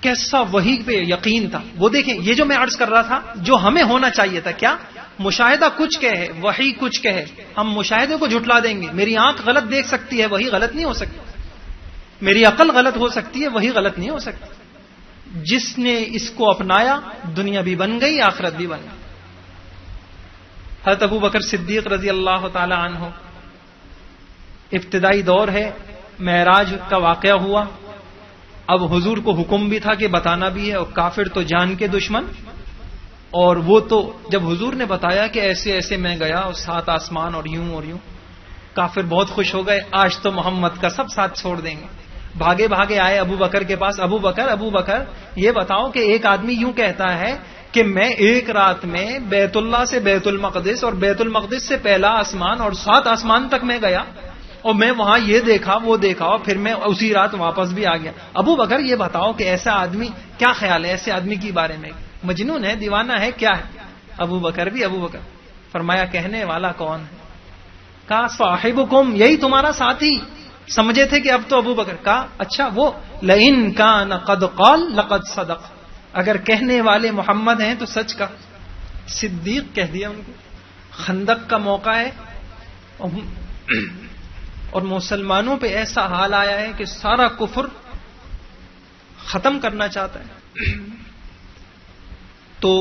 کیسا وحی پہ یقین تھا. وہ دیکھیں یہ جو میں عرض کر رہا تھا جو ہمیں ہونا چاہیے تھا کیا؟ مشاہدہ کچھ کہے وحی کچھ کہے ہم مشاہدے کو جھٹلا دیں گے. میری آنکھ غلط دیکھ سکتی ہے وہی غلط نہیں ہو سکتی. میری عقل غلط ہو سکتی ہے وہی غلط نہیں ہو سکتی. جس نے اس کو اپنایا دنیا بھی بن گئی آخرت بھی بن گئی. حضرت ابو بکر صدیق رضی اللہ تعالی عنہ ابتدائی دور ہے, معراج کا واقعہ ہوا. اب حضور کو حکم بھی تھا کہ بتانا بھی ہے, اور کافر تو جان کے دشمن. اور وہ تو جب حضور نے بتایا کہ ایسے ایسے میں گیا اور 7 آسمان اور یوں, کافر بہت خوش ہو گئے. آج تو محمد کا سب ساتھ چھوڑ دیں گے. بھاگے بھاگے آئے ابو بکر کے پاس. ابو بکر یہ بتاؤ کہ ایک آدمی یوں کہتا ہے کہ میں ایک رات میں بیت اللہ سے بیت المقدس اور بیت المقدس سے پہلا آسمان اور 7 آسمان تک میں گیا, اور میں وہاں یہ دیکھا وہ دیکھا, اور پھر میں اسی رات واپس بھی آ گیا. ابو بکر یہ بتاؤ کہ ایسا آدمی کیا خیال ہے ایسے آدمی کے بارے میں؟ مجنون ہے, دیوانہ ہے, کیا ہے؟ ابو بکر. فرمایا کہنے والا کون ہے؟ کہا صاحبکم, یہی تمہارا ساتھی. سمجھے تھے کہ اب تو ابو بکر. کہا اچھا وہ لئن کان قد قال لقد صدق, اگر کہنے والے محمد ہیں تو سچ کا. صدیق کہہ دیا ان کو. خندق کا موقع ہے اور مسلمانوں پہ ایسا حال آیا ہے کہ سارا کفر ختم کرنا چاہتا ہے. تو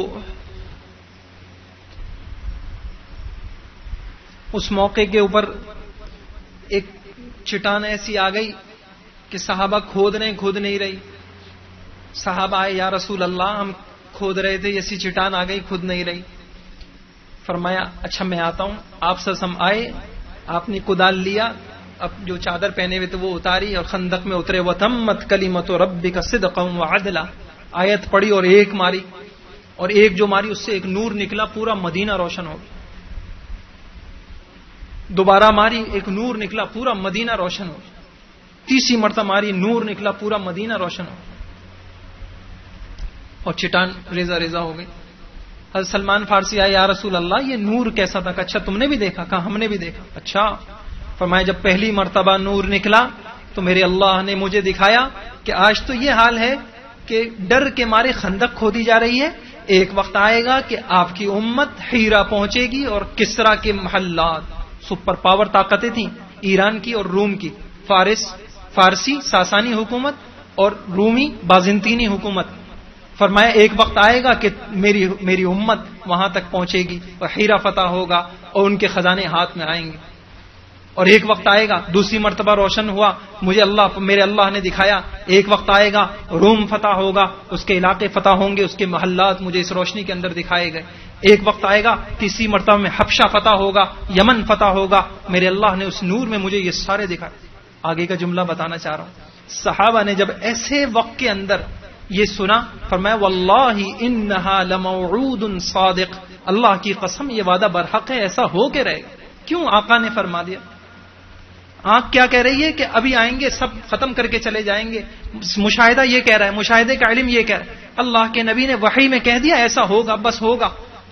اس موقع کے اوپر ایک چٹان ایسی آ گئی کہ صحابہ کھود نہیں رہی. صحابہ آئے, یا رسول اللہ ہم کھود رہے تھے, ایسی چٹان آ گئی کھود نہیں رہی. فرمایا اچھا میں آتا ہوں. آپ سسم آئے, آپ نے کدال لیا, اب جو چادر پہنے ہوئے تھے وہ اتاری اور خندق میں اترے. وَتَمَّتْ كَلِمَةُ رَبِّكَ صِدْقًا وَعَدْلًا, آیت پڑھی اور ایک ماری, اور ایک جو ماری اس سے ایک نور نکلا, پورا مدینہ روشن ہو گیا. دوبارہ ماری, ایک نور نکلا, پورا مدینہ روشن ہو گیا. تیسری مرتبہ ماری, نور نکلا, پورا مدینہ روشن ہو گیا. اور چٹان ریزہ ریزہ ہو گئی. حضرت سلمان فارسی آئے, یا رسول اللہ یہ نور کیسا تھا؟ اچھا تم نے بھی دیکھا؟ کہا ہم نے بھی دیکھا. اچھا. فرمایا جب پہلی مرتبہ نور نکلا تو میرے اللہ نے مجھے دکھایا کہ آج تو یہ حال ہے کہ ڈر کے مارے خندق کھودی جا رہی ہے. ایک وقت آئے گا کہ آپ کی امت ہیرا پہنچے گی, اور کسرا کے محلات, سپر پاور طاقتیں تھیں ایران کی اور روم کی, فارسی ساسانی حکومت اور رومی بازنطینی حکومت. فرمایا ایک وقت آئے گا کہ میری امت وہاں تک پہنچے گی اور ہیرا فتح ہوگا اور ان کے خزانے ہاتھ میں آئیں گے. اور ایک وقت آئے گا, دوسری مرتبہ روشن ہوا, میرے اللہ نے دکھایا, ایک وقت آئے گا روم فتح ہوگا, اس کے علاقے فتح ہوں گے, اس کے محلات مجھے اس روشنی کے اندر دکھائے گئے. ایک وقت آئے گا تیسری مرتبہ میں حبشہ فتح ہوگا, یمن فتح ہوگا, میرے اللہ نے اس نور میں مجھے یہ سارے دکھائے. آگے کا جملہ بتانا چاہ رہا ہوں. صحابہ نے جب ایسے وقت کے اندر یہ سنا, فرمایا واللہ انہا لموعود صادق, اللہ کی قسم یہ وعدہ برحق ہے, ایسا ہو کے رہے گا. کیوں؟ آقا نے فرما دیا. آنکھ کیا کہہ رہی ہے کہ ابھی آئیں گے, سب ختم کر کے چلے جائیں گے. مشاہدہ یہ کہہ رہا ہے, مشاہدے کا علم یہ کہہ رہا ہے. اللہ کے نبی نے وحی میں کہہ دیا ایسا ہوگا, بس ہوگا.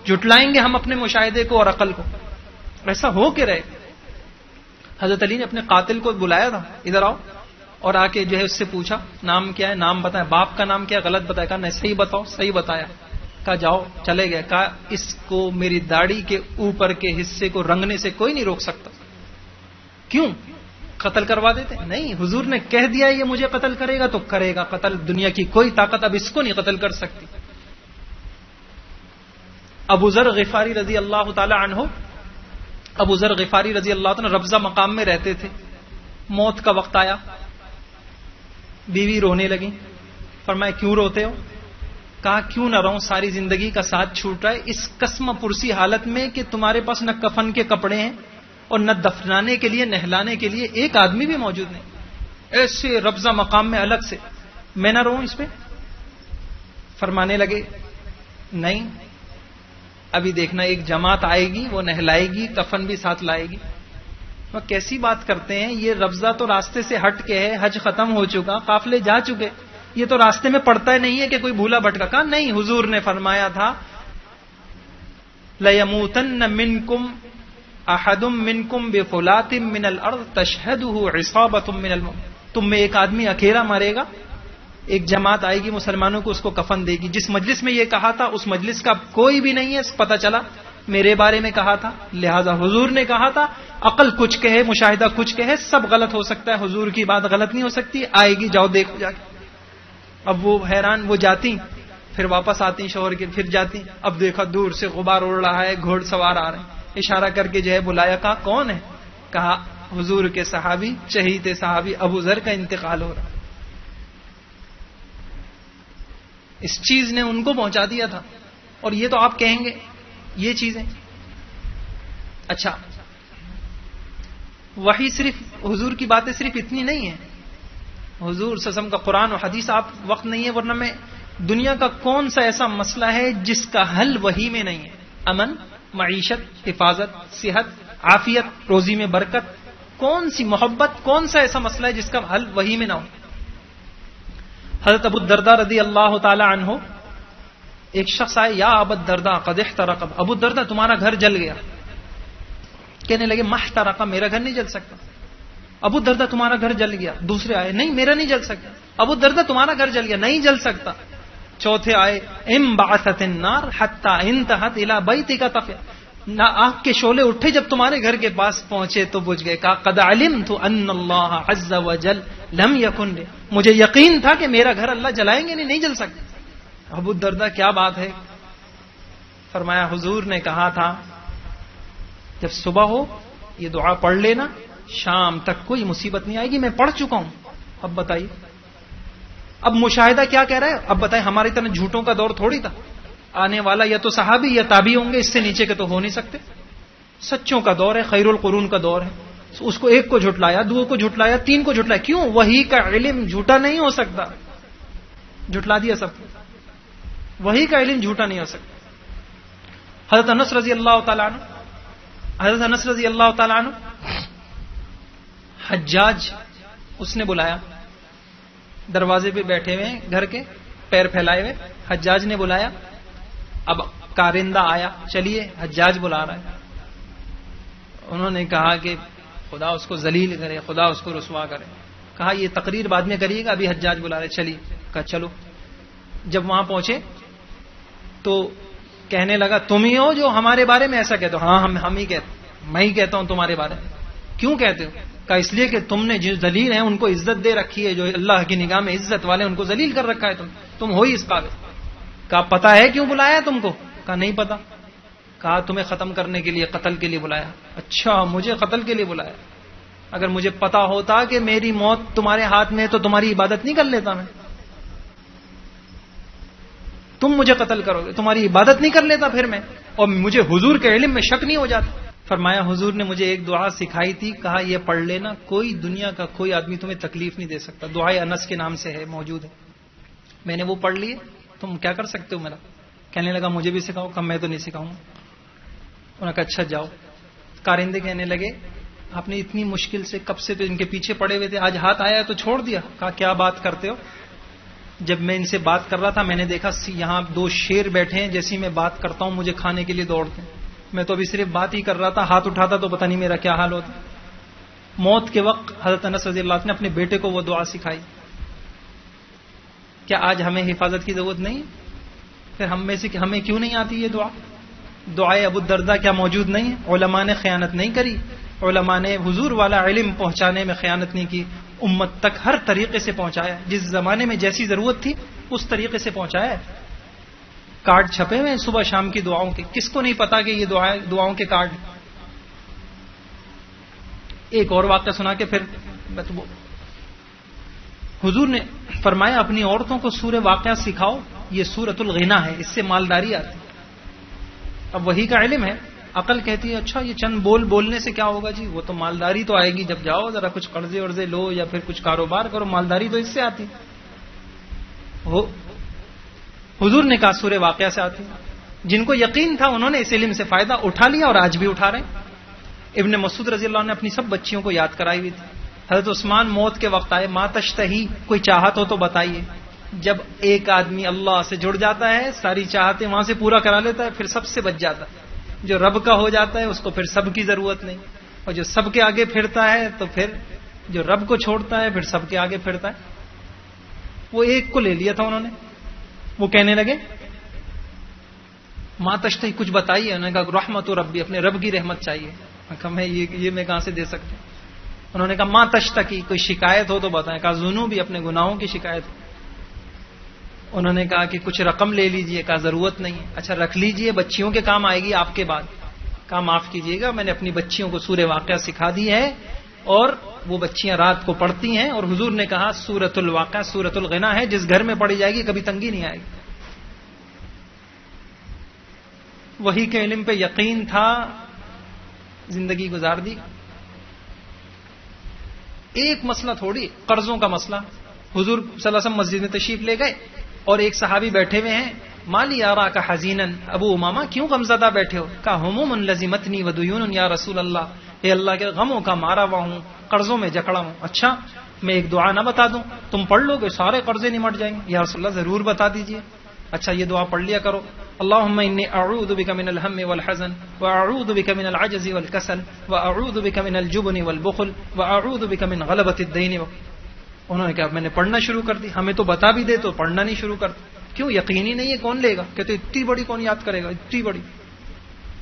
جھٹلائیں گے ہم اپنے مشاہدے کو اور عقل کو؟ ایسا ہو کے رہے. حضرت علی نے اپنے قاتل کو بلایا تھا, ادھر آؤ, اور آ کے جو ہے اس سے پوچھا نام کیا ہے, نام بتایا, باپ کا نام کیا, غلط بتایا. کہا نہیں صحیح بتاؤ, صحیح بتایا. کہا جاؤ, چلے گئے. کہا اس کو میری داڑھی کے اوپر کے حصے کو رنگنے سے کوئی نہیں روک سکتا. کیوں؟ قتل کروا دیتے؟ نہیں, حضور نے کہہ دیا یہ مجھے قتل کرے گا تو کرے گا قتل. دنیا کی کوئی طاقت اب اس کو نہیں قتل کر سکتی. ابو ذر غفاری رضی اللہ تعالی عنہ, ابو ذر غفاری رضی اللہ تعالی ربضہ مقام میں رہتے تھے. موت کا وقت آیا, بیوی رونے لگی. فرمایا کیوں روتے ہو؟ کہا کیوں نہ رہوں, ساری زندگی کا ساتھ چھوٹ رہا ہے اس قسم پرسی حالت میں کہ تمہارے پاس نہ کفن کے کپڑے ہیں اور نہ دفنانے کے لیے, نہلانے کے لیے ایک آدمی بھی موجود نہیں. ایسے ربضہ مقام میں الگ سے, میں نہ رہوں اس پہ؟ فرمانے لگے نہیں, ابھی دیکھنا ایک جماعت آئے گی, وہ نہلائے گی, کفن بھی ساتھ لائے گی. وہ کیسی بات کرتے ہیں, یہ ربضہ تو راستے سے ہٹ کے ہے, حج ختم ہو چکا, قافلے جا چکے, یہ تو راستے میں پڑتا ہی نہیں ہے کہ کوئی بھولا بھٹکا. کہا نہیں, حضور نے فرمایا تھا لَيَمُوتَنَّ مِنْكُمْ أَحَدٌ مِنْكُمْ بِفُلَاتٍ مِنَ الْأَرْضِ تَشْهَدُهُ عِصَابَةٌ مِنَ الْمُؤْمِنِينَ, تم میں ایک آدمی اکیلا مرے گا ایک جماعت آئے گی مسلمانوں کو اس کو کفن دے گی. جس مجلس میں یہ کہا تھا اس مجلس کا کوئی بھی نہیں ہے. پتہ چلا میرے بارے میں کہا تھا, لہذا حضور نے کہا تھا. عقل کچھ کہے, مشاہدہ کچھ کہے, سب غلط ہو سکتا ہے, حضور کی بات غلط نہیں ہو سکتی. آئے گی, جاؤ دیکھو جا کے. اب وہ حیران, وہ جاتی پھر واپس آتی شوہر کے, پھر جاتی. اب دیکھا دور سے غبار اڑ رہا ہے, گھوڑ سوار آ رہے ہیں. اشارہ کر کے جو ہے بلایا, کہا کون ہے؟ کہا حضور کے صحابی, شہید صحابی ابو ذر کا انتقال ہو رہا. اس چیز نے ان کو پہنچا دیا تھا. اور یہ تو آپ کہیں گے یہ چیزیں اچھا, وہی صرف حضور کی باتیں صرف اتنی نہیں ہیں. حضور صلی اللہ علیہ وسلم کا قرآن و حدیث, آپ وقت نہیں ہے ورنہ میں دنیا کا کون سا ایسا مسئلہ ہے جس کا حل وحی میں نہیں ہے. امن, معیشت, حفاظت, صحت, عافیت, روزی میں برکت, کون سی محبت, کون سا ایسا مسئلہ ہے جس کا حل وحی میں نہ ہو. حضرت ابو الدرداء رضی اللہ تعالی عنہ, ایک شخص آئے, یا ابو الدرداء قد احترق, ابو الدرداء تمہارا گھر جل گیا. کہنے لگے محترق, میرا گھر نہیں جل سکتا. ابو الدرداء تمہارا گھر جل گیا. دوسرے آئے, نہیں میرا نہیں جل سکتا. ابو الدرداء تمہارا گھر جل گیا, نہیں جل سکتا. چوتھے آئے, انبعثت النار حتى انتهت الى بيتك طفئ, نہ آگ کے شعلے اٹھے جب تمہارے گھر کے پاس پہنچے تو بجھ گئے. کہا قد علمت ان اللہ عز وجل لم يكن لي, مجھے یقین تھا کہ میرا گھر اللہ جلائیں گے نہیں جل سکتا. ابو الدرداء کیا بات ہے؟ فرمایا حضور نے کہا تھا جب صبح ہو یہ دعا پڑھ لینا, شام تک کوئی مصیبت نہیں آئے گی. میں پڑھ چکا ہوں. اب بتائیے, اب مشاہدہ کیا کہہ رہا ہے؟ اب بتائیں, ہماری طرح جھوٹوں کا دور تھوڑی تھا. آنے والا یا تو صحابی یا تابعی ہوں گے, اس سے نیچے کے تو ہو نہیں سکتے. سچوں کا دور ہے, خیر القرون کا دور ہے. اس کو ایک کو جھٹلایا, دو کو جھٹلایا, تین کو جھٹلایا. کیوں؟ وہی کا علم جھوٹا نہیں ہو سکتا. جھٹلا دیا سب کو. وہی کا علم جھوٹا نہیں ہو سکتا. حضرت انس رضی اللہ تعالیٰ عنہ, حجاج اس نے بلایا, دروازے پہ بیٹھے ہوئے گھر کے, پیر پھیلائے ہوئے. حجاج نے بلایا. اب کارندہ آیا, چلیے حجاج بلا رہا ہے. انہوں نے کہا کہ خدا اس کو ذلیل کرے, خدا اس کو رسوا کرے. کہا یہ تقریر بعد میں کریے گا, ابھی حجاج بلا رہے, چلیے. کہا چلو. جب وہاں پہنچے تو کہنے لگا تم ہی ہو جو ہمارے بارے میں ایسا کہتے ہو؟ ہاں ہم ہی کہتے, میں ہی کہتا ہوں تمہارے بارے میں. کیوں کہتے ہو؟ کہا اس لیے کہ تم نے جو ذلیل ہیں ان کو عزت دے رکھی ہے, جو اللہ کی نگاہ میں عزت والے ان کو ذلیل کر رکھا ہے. تم ہو ہی اس قابل. کہا پتا ہے کیوں بلایا تم کو؟ کہا نہیں پتا. کہا تمہیں ختم کرنے کے لیے, قتل کے لیے بلایا. اچھا, مجھے قتل کے لیے بلایا. اگر مجھے پتا ہوتا کہ میری موت تمہارے ہاتھ میں ہے تو تمہاری عبادت نہیں کر لیتا میں. تم مجھے قتل کرو گے, تمہاری عبادت نہیں کر لیتا پھر میں, اور مجھے حضور کے علم میں شک نہیں ہو جاتا. فرمایا حضور نے مجھے ایک دعا سکھائی تھی, کہا یہ پڑھ لینا, کوئی دنیا کا کوئی آدمی تمہیں تکلیف نہیں دے سکتا. دعائے انس کے نام سے ہے, موجود ہے. میں نے وہ پڑھ لی, تم کیا کر سکتے ہو میرا؟ کہنے لگا مجھے بھی سکھاؤ. کہا میں تو نہیں سکھاؤں. انہوں نے کہا اچھا جاؤ. کارندے کہنے لگے آپ نے اتنی مشکل سے کب سے تو ان کے پیچھے پڑے ہوئے تھے, آج ہاتھ آیا تو چھوڑ دیا. کہا کیا بات کرتے ہو؟ جب میں ان سے بات کر رہا تھا میں نے دیکھا یہاں دو شیر بیٹھے ہیں, جیسی میں بات کرتا ہوں مجھے کھانے کے لیے دوڑتے ہیں. میں تو ابھی صرف بات ہی کر رہا تھا, ہاتھ اٹھاتا تو پتہ نہیں میرا کیا حال ہوتا. موت کے وقت حضرت انس رضی اللہ عنہ نے اپنے بیٹے کو وہ دعا سکھائی. کیا آج ہمیں حفاظت کی ضرورت نہیں؟ پھر ہم میں سے ہمیں کیوں نہیں آتی یہ دعا؟ دعائے ابو الدرداء کیا موجود نہیں ہے؟ علماء نے خیانت نہیں کری, علماء نے حضور والا علم پہنچانے میں خیانت نہیں کی, امت تک ہر طریقے سے پہنچایا. جس زمانے میں جیسی ضرورت تھی اس طریقے سے پہنچایا. کارڈ چھپے ہوئے ہیں صبح شام کی دعاؤں کے, کس کو نہیں پتا کہ یہ دعاؤں کے کارڈ. ایک اور واقعہ سنا کے پھر حضور نے فرمایا اپنی عورتوں کو سورہ واقعہ سکھاؤ, یہ سورۃ الغنا ہے, اس سے مالداری آتی. اب وہی کا علم ہے, عقل کہتی ہے اچھا یہ چند بولنے سے کیا ہوگا جی, وہ تو مالداری تو آئے گی جب جاؤ ذرا کچھ قرضے ورضے لو یا پھر کچھ کاروبار کرو, مالداری تو اس سے آتی. حضور نے کہا سورہ واقعہ سے آتی. جن کو یقین تھا انہوں نے اس علم سے فائدہ اٹھا لیا اور آج بھی اٹھا رہے ہیں. ابن مسعود رضی اللہ عنہ نے اپنی سب بچیوں کو یاد کرائی ہوئی تھی. حضرت عثمان موت کے وقت آئے, ما تشتہی, کوئی چاہت ہو تو بتائیے. جب ایک آدمی اللہ سے جڑ جاتا ہے ساری چاہتے وہاں سے پورا کرا لیتا ہے, پھر سب سے بچ جاتا ہے. جو رب کا ہو جاتا ہے اس کو پھر سب کی ضرورت نہیں, اور جو سب کے آگے پھرتا ہے تو پھر جو رب کو چھوڑتا ہے پھر سب کے آگے پھرتا ہے. وہ ایک کو لے لیا تھا انہوں نے. وہ کہنے لگے ماں تشتہی، کچھ بتائیے. انہوں نے کہا رحمت ربی، اپنے رب کی رحمت چاہیے. میں یہ میں کہاں سے دے سکتا ہوں. انہوں نے کہا ماں تشتکی، کوئی شکایت ہو تو بتائیں. کہا ذنوبی، اپنے گناہوں کی شکایت ہو. انہوں نے کہا کہ کچھ رقم لے لیجئے. کہا ضرورت نہیں. اچھا رکھ لیجئے، بچیوں کے کام آئے گی آپ کے بعد. کہا معاف کیجیے گا، میں نے اپنی بچیوں کو سورہ واقعہ سکھا دی ہے اور وہ بچیاں رات کو پڑھتی ہیں. اور حضور نے کہا سورۃ الواقعہ سورۃ الغنا ہے، جس گھر میں پڑھی جائے گی کبھی تنگی نہیں آئے گی. وحی کے علم پہ یقین تھا، زندگی گزار دی. ایک مسئلہ تھوڑی، قرضوں کا مسئلہ. حضور صلی اللہ علیہ وسلم مسجد میں تشریف لے گئے اور ایک صحابی بیٹھے ہوئے ہیں. مالی آرا کا حزینن، ابو امامہ کیوں غمزدہ بیٹھے ہو؟ کہا ہموم لزمتنی ودیون یا رسول اللہ، اے اللہ کے غموں کا مارا ہوا ہوں، قرضوں میں جکڑا ہوں. اچھا میں ایک دعا نہ بتا دوں؟ تم پڑھ لو گے سارے قرضے نمٹ جائیں گے. یا رسول اللہ ضرور بتا دیجئے. اچھا یہ دعا پڑھ لیا کرو. اللہم انی اعوذ بک من الہم والحزن واعوذ بک من العجز والکسل واعوذ بک من الجبن والبخل واعوذ بک من غلبۃ الدین. انہوں نے کہا میں نے پڑھنا شروع کر دی. ہمیں تو بتا بھی دے تو پڑھنا نہیں شروع کرتے. کیوں؟ یقینی نہیں ہے کون لے گا. کہتے اتنی بڑی کون یاد کرے گا، اتنی بڑی،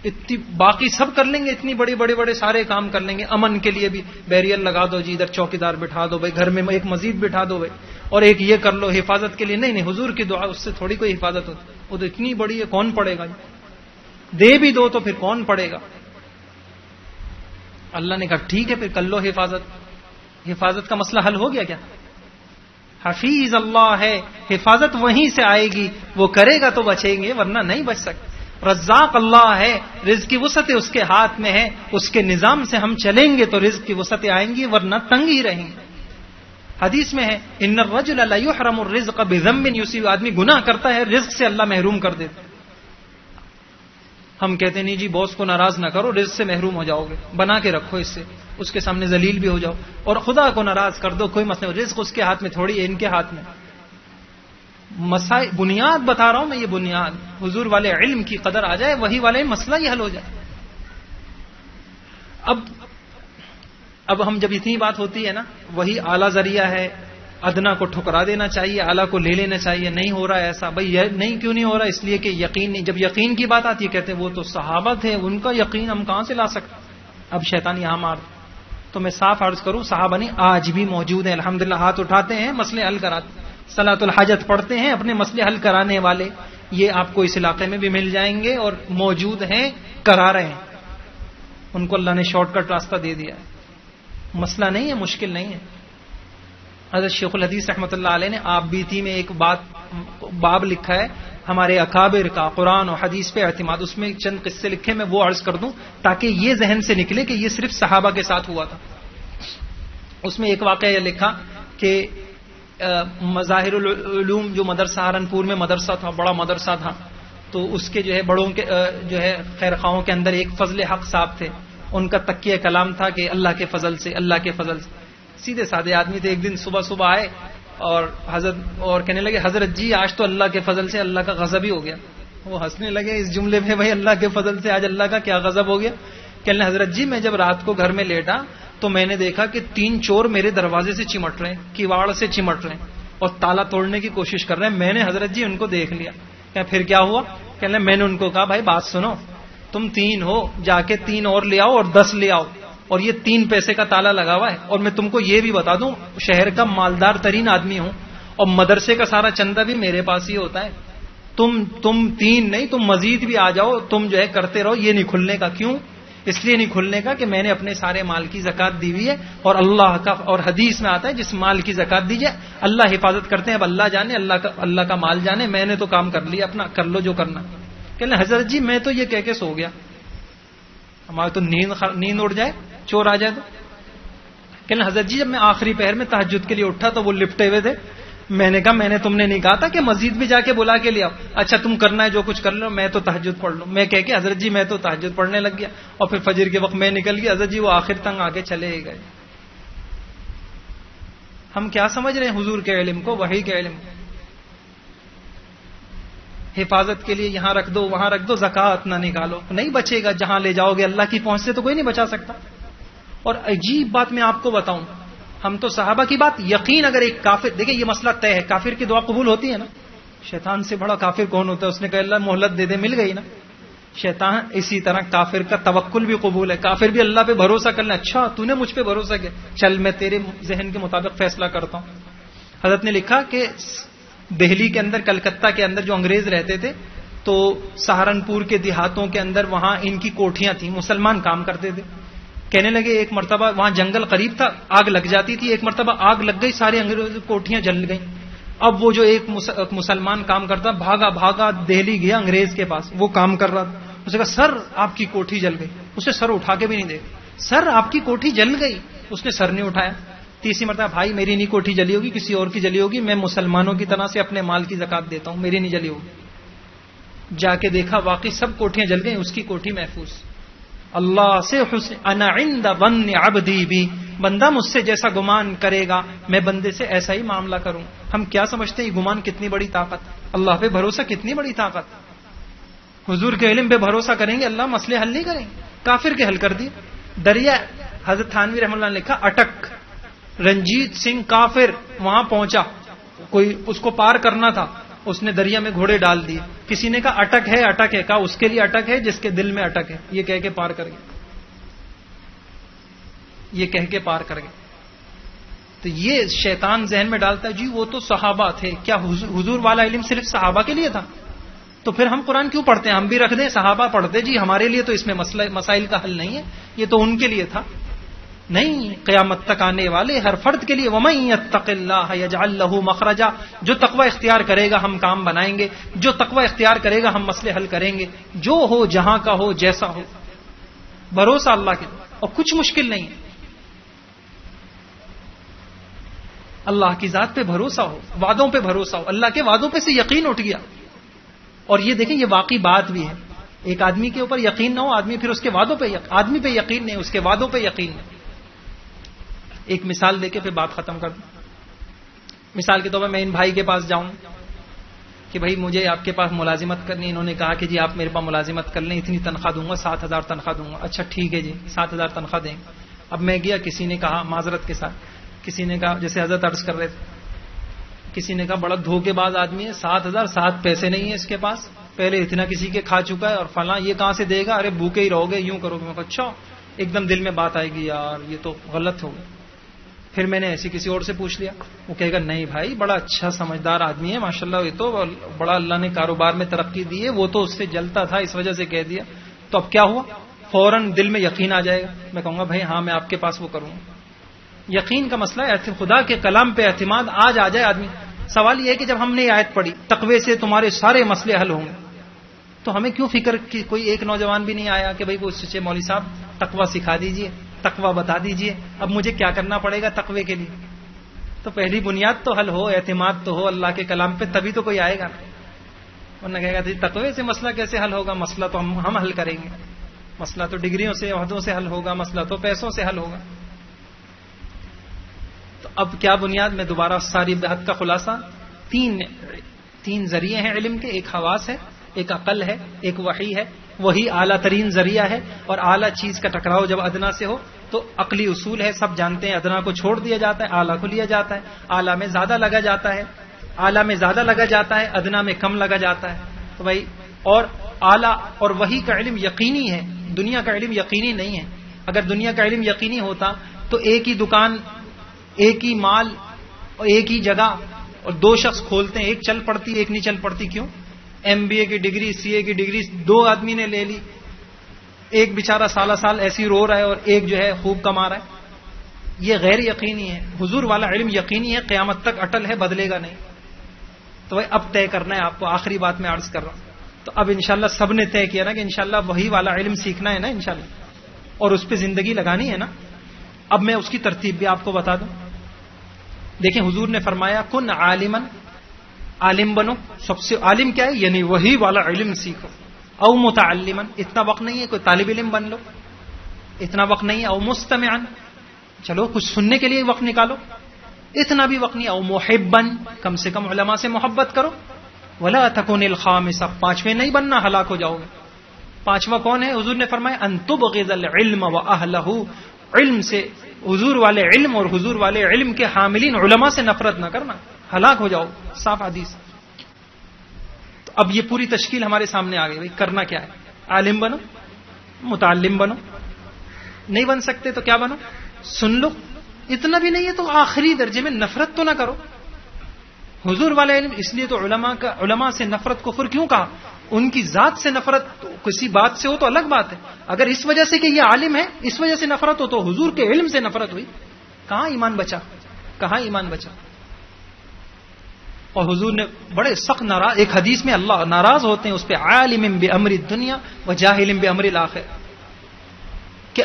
اتنی باقی سب کر لیں گے، اتنی بڑے بڑے بڑے سارے کام کر لیں گے. امن کے لیے بھی بیریئر لگا دو جی، ادھر چوکیدار بٹھا دو بھائی، گھر میں ایک مزید بٹھا دو بھائی، اور ایک یہ کر لو حفاظت کے لیے. نہیں حضور کی دعا اس سے تھوڑی کوئی حفاظت ہوتی. وہ تو اتنی بڑی ہے، کون پڑے گا؟ دے بھی دو تو پھر کون پڑے گا؟ اللہ نے کہا ٹھیک ہے پھر کر لو حفاظت. حفاظت کا مسئلہ حل ہو گیا کیا؟ حفیظ اللہ ہے، حفاظت وہیں سے آئے گی. وہ کرے گا تو بچیں گے ورنہ نہیں بچ سکتے. رزاق اللہ ہے، رزق کی وسعتیں اس کے ہاتھ میں ہے. اس کے نظام سے ہم چلیں گے تو رزق کی وسعتیں آئیں گی ورنہ تنگ ہی رہیں گے. حدیث میں ہے ان الرجل لا يحرم الرزق بذنب يصيب، آدمی گناہ کرتا ہے رزق سے اللہ محروم کر دیتا. ہم کہتے نہیں جی باس کو ناراض نہ کرو، رزق سے محروم ہو جاؤ گے، بنا کے رکھو اس سے، اس کے سامنے ذلیل بھی ہو جاؤ. اور خدا کو ناراض کر دو کوئی مسئلہ نہیں، رزق اس کے ہاتھ میں تھوڑی ہے، ان کے ہاتھ میں. مسائل بنیاد بتا رہا ہوں میں، یہ بنیاد حضور والے علم کی قدر آ جائے، وہی والے مسئلہ ہی حل ہو جائے. اب ہم جب اتنی بات ہوتی ہے نا، وہی اعلیٰ ذریعہ ہے. ادنا کو ٹھکرا دینا چاہیے، اعلیٰ کو لے لینا چاہیے. نہیں ہو رہا ایسا بھائی، نہیں کیوں نہیں ہو رہا؟ اس لیے کہ یقین نہیں. جب یقین کی بات آتی ہے کہتے ہیں وہ تو صحابہ تھے، ان کا یقین ہم کہاں سے لا سکتے؟ اب شیطان یہاں مار. تو میں صاف عرض کروں صحابہ نہیں، آج بھی موجود ہیں الحمدللہ، ہاتھ اٹھاتے ہیں مسئلے حل کراتے، صلاۃ الحاجت پڑھتے ہیں، اپنے مسئلے حل کرانے والے. یہ آپ کو اس علاقے میں بھی مل جائیں گے اور موجود ہیں، کرا رہے ہیں. ان کو اللہ نے شارٹ کٹ راستہ دے دیا ہے. مسئلہ نہیں ہے، مشکل نہیں ہے. حضرت شیخ الحدیث رحمۃ اللہ علیہ نے آپ بیتی میں ایک باب لکھا ہے ہمارے اکابر کا قرآن و حدیث پہ اعتماد. اس میں چند قصے لکھے، میں وہ عرض کر دوں تاکہ یہ ذہن سے نکلے کہ یہ صرف صحابہ کے ساتھ ہوا تھا. اس میں ایک واقعہ یہ لکھا کہ مظاہر العلوم جو مدرسہ سہارنپور میں مدرسہ تھا، بڑا مدرسہ تھا، تو اس کے جو ہے بڑوں کے جو ہے خیر خواہوں کے اندر ایک فضل حق صاحب تھے. ان کا تکیہ کلام تھا کہ اللہ کے فضل سے، اللہ کے فضل سے. سیدھے سادے آدمی تھے. ایک دن صبح آئے اور کہنے لگے حضرت جی آج تو اللہ کے فضل سے اللہ کا غضب ہی ہو گیا. وہ ہنسنے لگے اس جملے میں، بھائی اللہ کے فضل سے آج اللہ کا کیا غضب ہو گیا؟ کہنے حضرت جی میں جب رات کو گھر میں لیٹا تو میں نے دیکھا کہ 3 چور میرے دروازے سے چمٹ رہے ہیں، کیواڑ سے چمٹ رہے ہیں اور تالا توڑنے کی کوشش کر رہے ہیں. میں نے حضرت جی ان کو دیکھ لیا. کہ پھر کیا ہوا؟ کہنے میں نے ان کو کہا بھائی بات سنو، تم 3 ہو، جا کے 3 اور لے آؤ اور 10 لے آؤ، اور یہ 3 پیسے کا تالا لگا ہوا ہے. اور میں تم کو یہ بھی بتا دوں شہر کا مالدار ترین آدمی ہوں اور مدرسے کا سارا چندہ بھی میرے پاس ہی ہوتا ہے. تم 3 نہیں، تم مزید بھی آ جاؤ، تم جو ہے کرتے رہو. یہ نہیں کھلنے کا. کیوں؟ اس لیے نہیں کھلنے کا کہ میں نے اپنے سارے مال کی زکات دی ہوئی ہے، اور اللہ کا، اور حدیث میں آتا ہے جس مال کی زکات دیجیے اللہ حفاظت کرتے ہیں. اب اللہ جانے، اللہ کا مال جانے. میں نے تو کام کر لیا اپنا، کر لو جو کرنا. کہنے حضرت جی میں تو یہ کہہ کے سو گیا، ہمارے تو نیند اڑ جائے، چور آ جائے تو. کہنے حضرت جی جب میں آخری پہر میں تہجد کے لیے اٹھا تو وہ لپٹے ہوئے تھے. میں نے کہا میں نے تم نے نہیں کہا تھا کہ مزید بھی جا کے بلا کے لے آؤ؟ اچھا تم کرنا ہے جو کچھ کر لو، میں تو تہجد پڑھ لوں. میں کہہ کے حضرت جی میں تو تہجد پڑھنے لگ گیا اور پھر فجر کے وقت میں نکل گیا. حضرت جی وہ آخر تنگ آگے چلے گئے. ہم کیا سمجھ رہے ہیں حضور کے علم کو، وحی کے علم کو؟ حفاظت کے لیے یہاں رکھ دو، وہاں رکھ دو، زکات نہ نکالو، نہیں بچے گا. جہاں لے جاؤ گے اللہ کی پہنچ سے تو کوئی نہیں بچا سکتا. اور عجیب بات میں آپ کو بتاؤں، ہم تو صحابہ کی بات یقین، اگر ایک کافر، دیکھیں یہ مسئلہ طے ہے، کافر کی دعا قبول ہوتی ہے نا؟ شیطان سے بڑا کافر کون ہوتا ہے؟ اس نے کہا اللہ مہلت دے دے، مل گئی نا شیطان. اسی طرح کافر کا توکل بھی قبول ہے، کافر بھی اللہ پہ بھروسہ کرنا. اچھا تو نے مجھ پہ بھروسہ کیا، چل میں تیرے ذہن کے مطابق فیصلہ کرتا ہوں. حضرت نے لکھا کہ دہلی کے اندر، کلکتہ کے اندر جو انگریز رہتے تھے، تو سہارنپور کے دیہاتوں کے اندر وہاں ان کی کوٹھیاں تھیں، مسلمان کام کرتے تھے. کہنے لگے ایک مرتبہ وہاں جنگل قریب تھا، آگ لگ جاتی تھی، ایک مرتبہ آگ لگ گئی، سارے انگریز کوٹھیاں جل گئیں. اب وہ جو ایک مسلمان کام کرتا بھاگا دہلی گیا انگریز کے پاس، وہ کام کر رہا تھا. اس نے کہا سر آپ کی کوٹھی جل گئی. اسے سر اٹھا کے بھی نہیں دے، سر آپ کی کوٹھی جل گئی. اس نے سر نہیں اٹھایا. تیسری مرتبہ بھائی میری نہیں کوٹھی جلی ہوگی، کسی اور کی جلی ہوگی، میں مسلمانوں کی طرح سے اپنے مال کی زکات دیتا ہوں، میری نہیں جلی ہوگی. جا کے دیکھا واقعی سب کوٹھیاں جل گئیں، اس کی کوٹھی محفوظ. اللہ سے حسن انا عند ظن عبدی بھی، بندہ مجھ سے جیسا گمان کرے گا میں بندے سے ایسا ہی معاملہ کروں. ہم کیا سمجھتے ہیں گمان کتنی بڑی طاقت، اللہ پہ بھروسہ کتنی بڑی طاقت. حضور کے علم پہ بھروسہ کریں گے اللہ مسئلے حل نہیں کریں گے، کافر کے حل کر دیے. دریا حضرت تھانوی رحمہ اللہ نے لکھا اٹک، رنجیت سنگھ کافر وہاں پہنچا، کوئی اس کو پار کرنا تھا، اس نے دریا میں گھوڑے ڈال دیے. کسی نے کہا اٹک ہے، کہا اس کے لیے اٹک ہے جس کے دل میں اٹک ہے، یہ کہہ کے پار کر گئے، یہ کہہ کے پار کر گئے. تو یہ شیطان ذہن میں ڈالتا ہے جی وہ تو صحابہ تھے. کیا حضور والا علم صرف صحابہ کے لیے تھا؟ تو پھر ہم قرآن کیوں پڑھتے ہیں؟ ہم بھی رکھ دیں صحابہ پڑھتے جی، ہمارے لیے تو اس میں مسائل کا حل نہیں ہے، یہ تو ان کے لیے تھا. نہیں، قیامت تک آنے والے ہر فرد کے لیے وَمَن يَتَّقِ اللَّهَ يَجْعَل لَّهُ مَخْرَجًا، جو تقوی اختیار کرے گا ہم کام بنائیں گے، جو تقوی اختیار کرے گا ہم مسئلے حل کریں گے، جو ہو جہاں کا ہو جیسا ہو. بھروسہ اللہ کے، اور کچھ مشکل نہیں ہے. اللہ کی ذات پہ بھروسہ ہو، وعدوں پہ بھروسہ ہو، اللہ کے وعدوں پہ سے یقین اٹھ گیا. اور یہ دیکھیں یہ واقعی بات بھی ہے. ایک آدمی کے اوپر یقین نہ ہو، آدمی پھر اس کے وعدوں پہ آدمی پہ یقین نہیں، اس کے وعدوں پہ یقین نہیں. ایک مثال دے کے پھر بات ختم کر دوں. مثال کے طور پر میں ان بھائی کے پاس جاؤں کہ بھائی مجھے آپ کے پاس ملازمت کرنی، انہوں نے کہا کہ جی آپ میرے پاس ملازمت کر لیں، اتنی تنخواہ دوں گا، 7,000 تنخواہ دوں گا. اچھا ٹھیک ہے جی 7,000 تنخواہ دیں. اب میں گیا، کسی نے کہا معذرت کے ساتھ، کسی نے کہا جیسے حضرت عرض کر رہے تھے، کسی نے کہا بڑا دھوکے باز آدمی ہے، 7,000 7 پیسے نہیں ہے اس کے پاس، پہلے اتنا کسی کے کھا چکا ہے اور فلاں، یہ کہاں سے دے گا، ارے بھوکے ہی رہو گے، یوں کرو گے. میں کہا اچھا. ایک دم دل میں بات آئے گی یار یہ تو غلط ہو گیا. پھر میں نے ایسی کسی اور سے پوچھ لیا، وہ کہے گا نہیں بھائی بڑا اچھا سمجھدار آدمی ہے ماشاءاللہ، یہ تو بڑا اللہ نے کاروبار میں ترقی دی ہے، وہ تو اس سے جلتا تھا اس وجہ سے کہہ دیا. تو اب کیا ہوا؟ فوراً دل میں یقین آ جائے گا. میں کہوں گا بھائی ہاں میں آپ کے پاس وہ کروں گا. یقین کا مسئلہ ہے، خدا کے کلام پہ اعتماد آج آ جائے آدمی. سوال یہ ہے کہ جب ہم نے یہ آیت پڑھی تقوی سے تمہارے سارے مسئلے حل ہوں گے، تو ہمیں کیوں فکر کہ کوئی ایک نوجوان بھی نہیں آیا کہ بھائی وہ سچے مولوی صاحب تقوی سکھا دیجئے، تقوی بتا دیجئے، اب مجھے کیا کرنا پڑے گا تقوی کے لیے؟ تو پہلی بنیاد تو حل ہو، اعتماد تو ہو اللہ کے کلام پہ، تبھی تو کوئی آئے گا. ورنہ کہے گا تقوی سے مسئلہ کیسے حل ہوگا؟ مسئلہ تو ہم حل کریں گے، مسئلہ تو ڈگریوں سے عہدوں سے حل ہوگا، مسئلہ تو پیسوں سے حل ہوگا. تو اب کیا بنیاد؟ میں دوبارہ ساری بحث کا خلاصہ، تین ذریعے ہیں علم کے، ایک حواس ہے، ایک عقل ہے، ایک وحی ہے. وہی اعلیٰ ترین ذریعہ ہے، اور اعلیٰ چیز کا ٹکراؤ جب ادنا سے ہو تو عقلی اصول ہے، سب جانتے ہیں، ادنا کو چھوڑ دیا جاتا ہے، اعلیٰ کو لیا جاتا ہے. اعلیٰ میں زیادہ لگا جاتا ہے، اعلیٰ میں زیادہ لگا جاتا ہے، ادنا میں کم لگا جاتا ہے. تو بھائی اور اعلیٰ اور وحی کا علم یقینی ہے، دنیا کا علم یقینی نہیں ہے. اگر دنیا کا علم یقینی ہوتا تو ایک ہی دکان، ایک ہی مال اور ایک ہی جگہ اور 2 شخص کھولتے ہیں، ایک چل پڑتی ایک نہیں چل پڑتی. کیوں؟ MBA کی ڈگری، CA کی ڈگری 2 آدمی نے لے لی، ایک بیچارہ سالہ سال ایسی رو رہا ہے اور ایک جو ہے خوب کما رہا ہے. یہ غیر یقینی ہے. حضور والا علم یقینی ہے، قیامت تک اٹل ہے، بدلے گا نہیں. تو بھائی اب طے کرنا ہے آپ کو، آخری بات میں عرض کر رہا ہوں. تو اب انشاءاللہ سب نے طے کیا نا کہ انشاءاللہ وہی والا علم سیکھنا ہے نا انشاءاللہ، اور اس پہ زندگی لگانی ہے نا. اب میں اس کی ترتیب بھی آپ کو بتا دوں. دیکھیں حضور نے فرمایا کن عالمن، عالم بنو. سب سے عالم کیا ہے؟ یعنی وہی والا علم سیکھو. او متعلمن، اتنا وقت نہیں ہے کوئی طالب علم بن لو، اتنا وقت نہیں ہے. او مستمعن، چلو کچھ سننے کے لیے وقت نکالو، اتنا بھی وقت نہیں. او محبن، کم سے کم علماء سے محبت کرو. ولا تکن الخامسہ، 5ویں نہیں بننا، ہلاک ہو جاؤ گے. 5واں کون ہے؟ حضور نے فرمایا ان تبغض العلم واہلہ، علم سے حضور والے علم اور حضور والے علم کے حاملین علماء سے نفرت نہ کرنا، ہلاک ہو جاؤ، صاف حدیث۔ تو اب یہ پوری تشکیل ہمارے سامنے آ گئی، بھائی کرنا کیا ہے؟ عالم بنو، متعلم بنو، نہیں بن سکتے تو کیا بنو؟ سن لو، اتنا بھی نہیں ہے تو آخری درجے میں نفرت تو نہ کرو۔ حضور والے علم، اس لیے تو علماء سے نفرت کفر کیوں کہا؟ ان کی ذات سے نفرت کسی بات سے ہو تو الگ بات ہے، اگر اس وجہ سے کہ یہ عالم ہے اس وجہ سے نفرت ہو تو حضور کے علم سے نفرت ہوئی، کہاں ایمان بچا؟ کہاں ایمان بچا؟ اور حضور نے بڑے سخت ناراض، ایک حدیث میں اللہ ناراض ہوتے ہیں اس پہ، عالم بامر الدنیا وجاہل بامر الاخرہ، کہ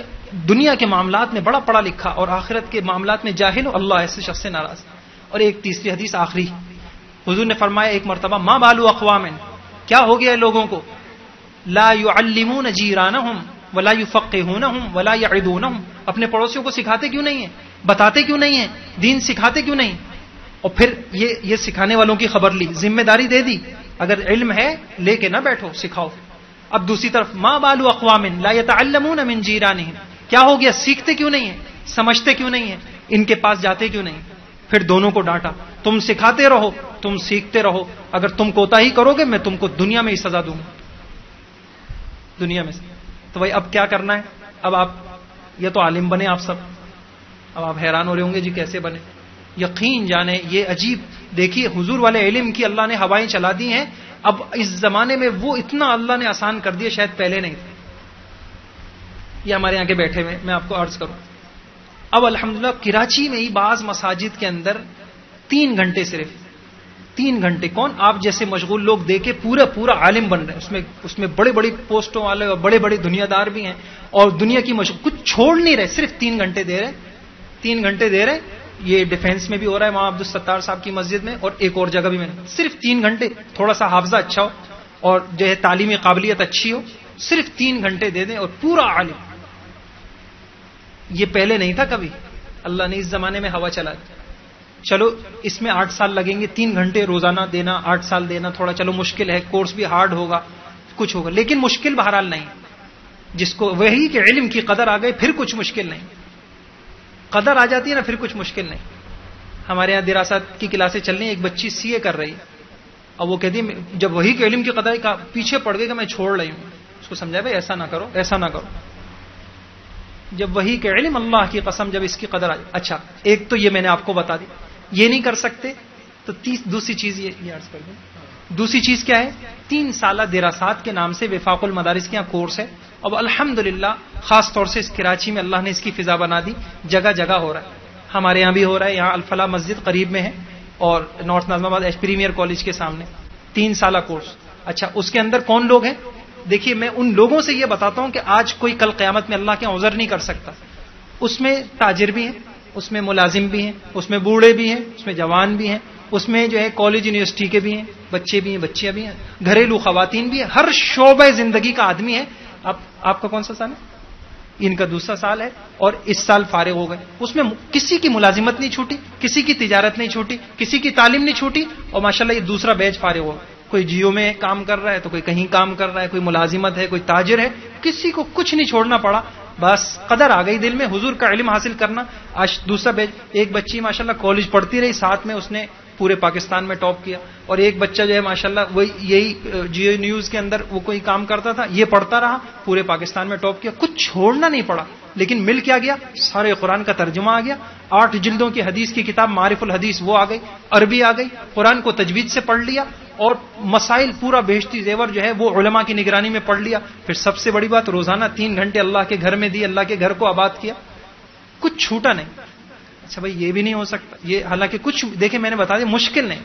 دنیا کے معاملات میں بڑا پڑھا لکھا اور آخرت کے معاملات میں جاہل ہو، اللہ ایسے شخص سے ناراض۔ اور ایک تیسری حدیث آخری، حضور نے فرمایا ایک مرتبہ، ما بالو اقوام، کیا ہو گیا لوگوں کو، لا يعلمون جیرانہم ولا یفقہونہم ولا یعدونہم، اپنے پڑوسیوں کو سکھاتے کیوں نہیں ہیں، بتاتے کیوں نہیں ہیں، دین سکھاتے کیوں نہیں؟ اور پھر یہ سکھانے والوں کی خبر لی، ذمہ داری دے دی، اگر علم ہے لے کے نہ بیٹھو، سکھاؤ۔ اب دوسری طرف ما بالو اقوام لا يتعلمون من جیرانہم، کیا ہو گیا، سیکھتے کیوں نہیں ہیں، سمجھتے کیوں نہیں ہیں، ان کے پاس جاتے کیوں نہیں؟ پھر دونوں کو ڈانٹا، تم سکھاتے رہو، تم سیکھتے رہو، اگر تم کوتاہی کرو گے میں تم کو دنیا میں ہی سزا دوں گا، دنیا میں سے۔ تو بھائی اب کیا کرنا ہے؟ اب آپ یہ تو عالم بنے آپ سب، اب آپ حیران ہو رہے ہوں گے جی کیسے بنے؟ یقین جانے یہ عجیب، دیکھیے حضور والے علم کی اللہ نے ہوائیں چلا دی ہیں، اب اس زمانے میں وہ اتنا اللہ نے آسان کر دیا، شاید پہلے نہیں تھا۔ یہ ہمارے یہاں کے بیٹھے ہوئے، میں آپ کو عرض کروں، اب الحمدللہ کراچی میں ہی بعض مساجد کے اندر 3 گھنٹے، صرف 3 گھنٹے، کون آپ جیسے مشغول لوگ دے کے پورا عالم بن رہے ہیں، اس میں بڑے بڑی پوسٹوں والے اور بڑے بڑے دنیا دار بھی ہیں، اور دنیا کی کچھ چھوڑ نہیں رہے، صرف 3 گھنٹے دے رہے، 3 گھنٹے دے رہے۔ یہ ڈیفینس میں بھی ہو رہا ہے وہاں عبدالستار صاحب کی مسجد میں، اور ایک اور جگہ بھی میں نے، صرف 3 گھنٹے، تھوڑا سا حافظہ اچھا ہو اور جو ہے تعلیمی قابلیت اچھی ہو، صرف 3 گھنٹے دے دیں اور پورا عالم۔ یہ پہلے نہیں تھا کبھی، اللہ نے اس زمانے میں ہوا چلا دی۔ چلو اس میں 8 سال لگیں گے، 3 گھنٹے روزانہ دینا، 8 سال دینا تھوڑا چلو مشکل ہے، کورس بھی ہارڈ ہوگا، کچھ ہوگا، لیکن مشکل بہرحال نہیں۔ جس کو وہی کہ علم کی قدر آ گئی پھر کچھ مشکل نہیں، قدر آ جاتی ہے نا پھر کچھ مشکل نہیں۔ ہمارے یہاں دراست کی کلاسیں چل رہی ہیں، ایک بچی CA کر رہی ہے، اب وہ کہتی ہے جب وہی کہ علم کی قدر کا پیچھے پڑ گئی کہ میں چھوڑ رہی ہوں، اس کو سمجھایا بھائی ایسا نہ کرو، ایسا نہ کرو، جب وہی کہ علم، اللہ کی قسم جب اس کی قدر آ جائے۔ اچھا ایک تو یہ میں نے آپ کو بتا دی، یہ نہیں کر سکتے تو دوسری چیز یہ عرض کر دوں، دوسری چیز کیا ہے، 3 سالہ دراسات کے نام سے وفاق المدارس کے یہاں کورس ہے، اب الحمدللہ خاص طور سے اس کراچی میں اللہ نے اس کی فضا بنا دی، جگہ جگہ ہو رہا ہے، ہمارے یہاں بھی ہو رہا ہے، یہاں الفلاح مسجد قریب میں ہے اور نارتھ نظام آباد پریمیئر کالج کے سامنے 3 سالہ کورس۔ اچھا اس کے اندر کون لوگ ہیں؟ دیکھیے میں ان لوگوں سے یہ بتاتا ہوں کہ آج کوئی کل قیامت میں اللہ کے عذر نہیں کر سکتا، اس میں تاجر بھی ہیں، اس میں ملازم بھی ہیں، اس میں بوڑھے بھی ہیں، اس میں جوان بھی ہیں، اس میں جو ہے کالج یونیورسٹی کے بھی ہیں، بچے بھی ہیں، بچیاں بھی ہیں، گھریلو خواتین بھی ہیں، ہر شعبہ زندگی کا آدمی ہے۔ آپ کا کون سا سال ہے؟ ان کا دوسرا سال ہے اور اس سال فارغ ہو گئے، اس میں کسی کی ملازمت نہیں چھوٹی، کسی کی تجارت نہیں چھوٹی، کسی کی تعلیم نہیں چھوٹی، اور ماشاءاللہ یہ دوسرا بیچ فارغ ہو گئے، کوئی جیو میں کام کر رہا ہے تو کوئی کہیں کام کر رہا ہے، کوئی ملازمت ہے، کوئی تاجر ہے، کسی کو کچھ نہیں چھوڑنا پڑا، بس قدر آ گئی دل میں حضور کا علم حاصل کرنا۔ آج دوسرا بیچ، ایک بچی ماشاءاللہ کالج پڑھتی رہی، ساتھ میں اس نے پورے پاکستان میں ٹاپ کیا، اور ایک بچہ جو ہے ماشاءاللہ وہی یہی جیو نیوز کے اندر وہ کوئی کام کرتا تھا، یہ پڑھتا رہا، پورے پاکستان میں ٹاپ کیا، کچھ چھوڑنا نہیں پڑا، لیکن مل کیا گیا، سارے قرآن کا ترجمہ آ گیا، 8 جلدوں کی حدیث کی کتاب معارف الحدیث وہ آ گئی، عربی آ گئی، قرآن کو تجوید سے پڑھ لیا، اور مسائل پورا بہشتی زیور جو ہے وہ علماء کی نگرانی میں پڑھ لیا، پھر سب سے بڑی بات روزانہ 3 گھنٹے اللہ کے گھر میں دی، اللہ کے گھر کو آباد کیا، کچھ چھوٹا نہیں۔ اچھا بھائی یہ بھی نہیں ہو سکتا، یہ حالانکہ کچھ دیکھیں میں نے بتا دیا مشکل نہیں،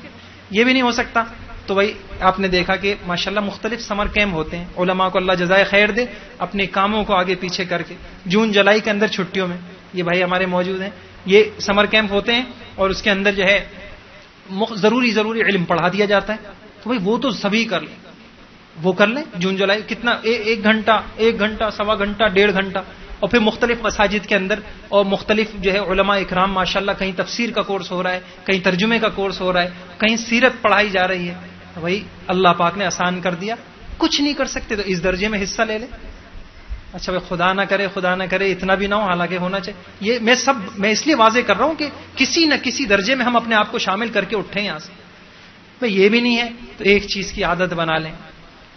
یہ بھی نہیں ہو سکتا، تو بھائی آپ نے دیکھا کہ ماشاءاللہ مختلف سمر کیمپ ہوتے ہیں، علماء کو اللہ جزائے خیر دے، اپنے کاموں کو آگے پیچھے کر کے، جون جولائی کے اندر چھٹیوں میں یہ بھائی ہمارے موجود ہیں، یہ سمر کیمپ ہوتے ہیں، اور اس کے اندر جو ہے ضروری علم پڑھا دیا جاتا ہے، تو بھائی وہ تو سبھی کر لیں، وہ کر لیں، جون جولائی کتنا 1 گھنٹہ 1.25 گھنٹہ 1.5 گھنٹہ، اور پھر مختلف مساجد کے اندر اور مختلف جو ہے علماء اکرام ماشاءاللہ کہیں تفسیر کا کورس ہو رہا ہے، کہیں ترجمے کا کورس ہو رہا ہے، کہیں سیرت پڑھائی جا رہی ہے، بھائی اللہ پاک نے آسان کر دیا، کچھ نہیں کر سکتے تو اس درجے میں حصہ لے لیں، اچھا بھائی خدا نہ کرے اتنا بھی نہ ہو، حالانکہ ہونا چاہیے. یہ میں اس لیے واضح کر رہا ہوں کہ کسی نہ کسی درجے میں ہم اپنے آپ کو شامل کر کے اٹھیں یہاں سے. بھائی یہ بھی نہیں ہے تو ایک چیز کی عادت بنا لیں.